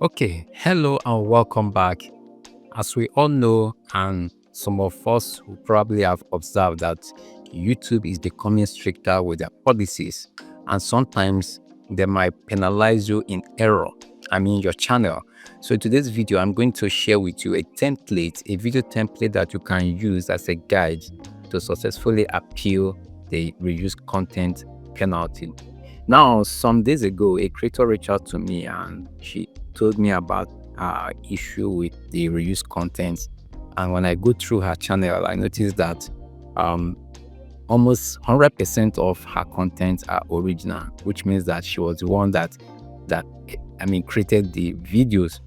Okay, hello and welcome back. As we all know, and some of us who probably have observed that YouTube is becoming stricter with their policies, and sometimes they might penalize you in error, your channel. So in today's video, I'm going to share with you a template, a video template that you can use as a guide to successfully appeal the reused content penalty. Now, some days ago, a creator reached out to me and she told me about issue with the reused content. And when I go through her channel, I noticed that almost 100% of her content are original, which means that she was the one that created the videos.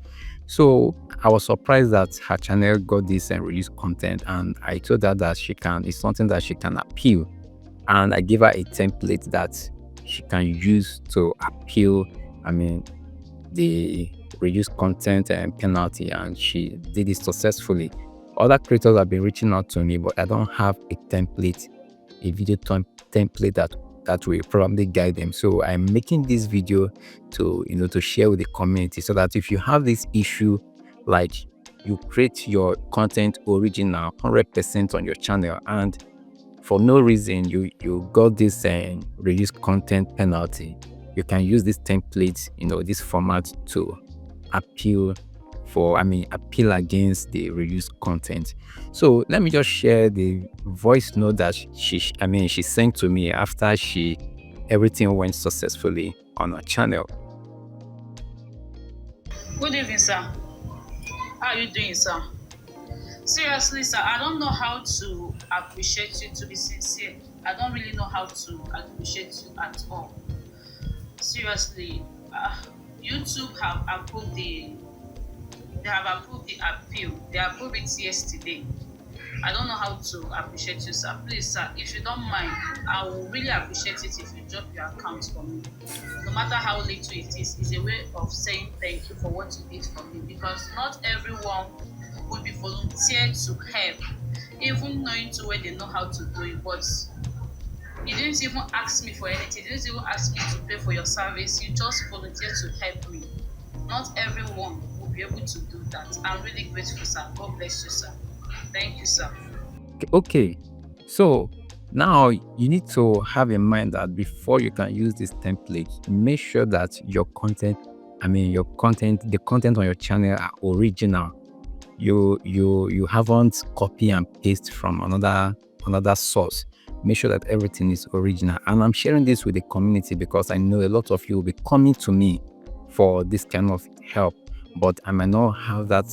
So I was surprised that her channel got this and reused content, and I told her that it's something that she can appeal, and I gave her a template that she can use to appeal the reused content and penalty, and she did it successfully. Other creators have been reaching out to me, but I don't have a template, a video template that will probably guide them. So I'm making this video to share with the community, so that if you have this issue, like you create your content original 100% on your channel, and for no reason you got this reused content penalty, you can use this template, this format to appeal against the reused content. So let me just share the voice note that she sent to me after everything went successfully on her channel. Good evening, sir. How are you doing, sir? Seriously, sir, I don't know how to appreciate you, to be sincere. I don't really know how to appreciate you at all. Seriously, YouTube have approved the appeal. They approved it yesterday. I don't know how to appreciate you, sir. Please, sir, if you don't mind, I will really appreciate it if you drop your account for me. No matter how little it is, it's a way of saying thank you for what you did for me, because not everyone would be volunteered to help, even knowing to where they know how to do it. But you didn't even ask me for anything. You didn't even ask me to pay for your service. You just volunteered to help me. Not everyone will be able to do that. I'm really grateful, sir. God bless you, sir. Thank you, sir. Okay, so now you need to have in mind that before you can use this template, make sure that your content, the content on your channel are original. You haven't copy and paste from another source. Make sure that everything is original. And I'm sharing this with the community because I know a lot of you will be coming to me for this kind of help, but I might not have that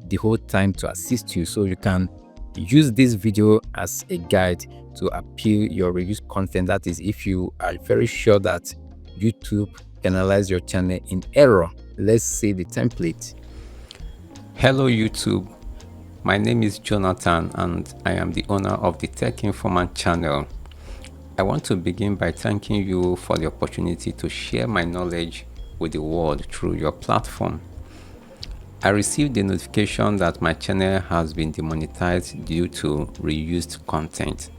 the whole time to assist you. So you can use this video as a guide to appeal your reused content. That is, if you are very sure that YouTube penalize your channel in error. Let's see the template. Hello YouTube, my name is Jonathan and I am the owner of the Tech Informant channel. I want to begin by thanking you for the opportunity to share my knowledge with the world through your platform. I received the notification that my channel has been demonetized due to reused content.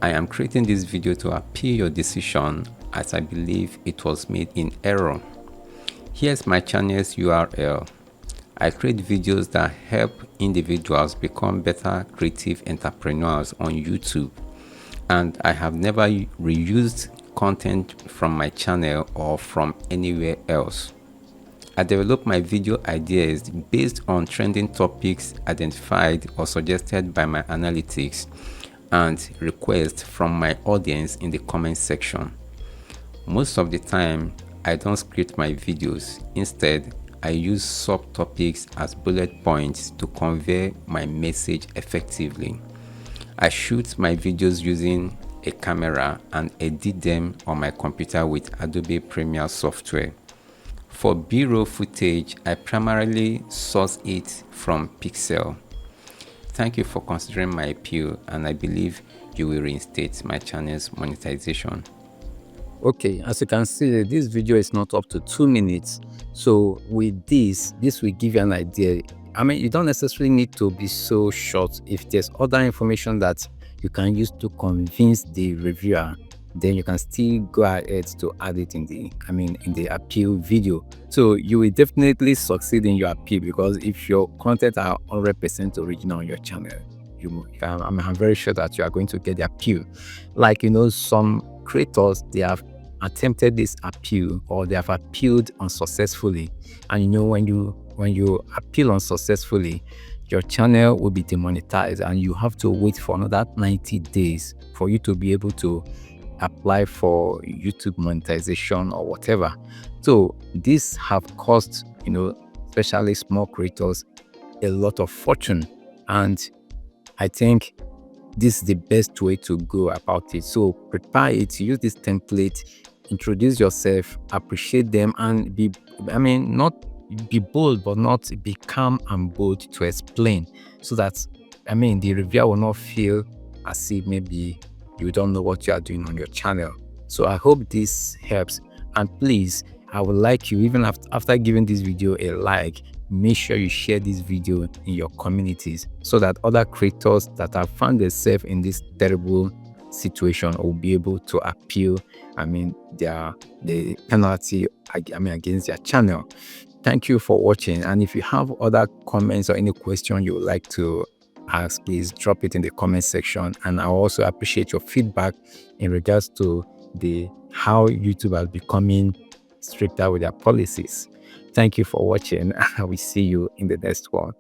I am creating this video to appeal your decision, as I believe it was made in error. Here's my channel's URL. I create videos that help individuals become better creative entrepreneurs on YouTube, and I have never reused content from my channel or from anywhere else. I develop my video ideas based on trending topics identified or suggested by my analytics and requests from my audience in the comment section. Most of the time, I don't script my videos. Instead, I use subtopics as bullet points to convey my message effectively. I shoot my videos using a camera and edit them on my computer with Adobe Premiere software. For B-roll footage, I primarily source it from Pixel. Thank you for considering my appeal, and I believe you will reinstate my channel's monetization. Okay, as you can see, this video is not up to 2 minutes. So with this will give you an idea. You don't necessarily need to be so short. If there's other information that you can use to convince the reviewer, then you can still go ahead to add it in the appeal video. So you will definitely succeed in your appeal, because if your content are 100% original on your channel, I'm very sure that you are going to get the appeal. Like, some creators, they have attempted this appeal, or they have appealed unsuccessfully, and when you appeal unsuccessfully, your channel will be demonetized, and you have to wait for another 90 days for you to be able to apply for YouTube monetization or whatever. So this have cost, especially small creators, a lot of fortune, and I think this is the best way to go about it. So prepare it, use this template, introduce yourself, appreciate them, and not be bold, but not be calm and bold to explain, so that the reviewer will not feel as if maybe you don't know what you are doing on your channel. So I hope this helps, and please, I would like you, even after giving this video a like, make sure you share this video in your communities, so that other creators that have found themselves in this terrible situation will be able to appeal the penalty against their channel. Thank you for watching, and if you have other comments or any question you would like to ask, please drop it in the comment section, and I also appreciate your feedback in regards to how YouTube is becoming stricter with their policies. Thank you for watching. I will see you in the next one.